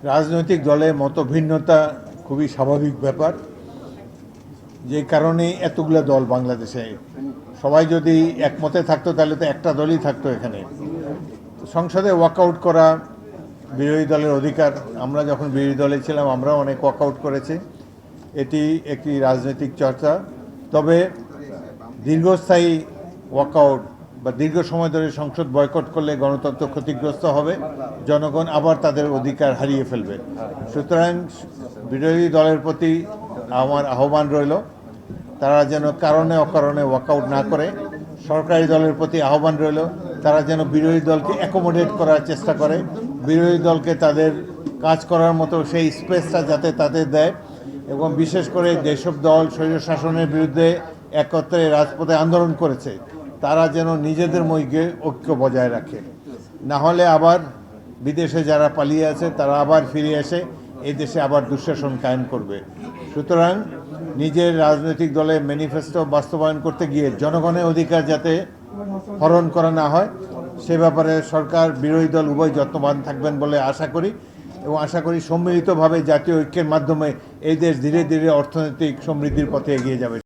রাজনৈতিক দলে মতভিন্নতা খুবই স্বাভাবিক ব্যাপার, যে কারণে এতগুলো দল বাংলাদেশে। সবাই যদি একমতে থাকতো তাহলে তো একটা দলই থাকতো এখানে। সংসদে ওয়াকআউট করা বিরোধী দলের অধিকার। আমরা যখন বিরোধী দলে ছিলাম আমরাও অনেক ওয়াকআউট করেছি। এটি একটি রাজনৈতিক চর্চা। তবে দীর্ঘস্থায়ী ওয়াকআউট বা দীর্ঘ সময় ধরে সংসদ বয়কট করলে গণতন্ত্র ক্ষতিগ্রস্ত হবে, জনগণ আবার তাদের অধিকার হারিয়ে ফেলবে। সুতরাং বিরোধী দলের প্রতি আমার আহ্বান রইল, তারা যেন কারণে অকারণে ওয়াকআউট না করে। সরকারি দলের প্রতি আহ্বান রইল, তারা যেন বিরোধী দলকে অ্যাকোমোডেট করার চেষ্টা করে, বিরোধী দলকে তাদের কাজ করার মতো সেই স্পেসটা যাতে তাদের দেয়। এবং বিশেষ করে যেসব দল স্বৈরশাসনের বিরুদ্ধে একত্রে রাজপথে আন্দোলন করেছে তারা যেন নিজেদের মধ্যে ঐক্য বজায় রাখে। না হলে আবার বিদেশে যারা পালিয়ে আছে তারা আবার ফিরে এসে এই দেশে আবার দুঃশাসন কায়েম করবে। সুতরাং নিজের রাজনৈতিক দলে ম্যানিফেস্টো বাস্তবায়ন করতে গিয়ে জনগণের অধিকার যাতে হরণ করা না হয় সে ব্যাপারে সরকার বিরোধী দল উভয় যত্নবান থাকবেন বলে আশা করি। এবং আশা করি সম্মিলিতভাবে জাতীয় ঐক্যের মাধ্যমে এই দেশ ধীরে ধীরে অর্থনৈতিক সমৃদ্ধির পথে এগিয়ে যাবে।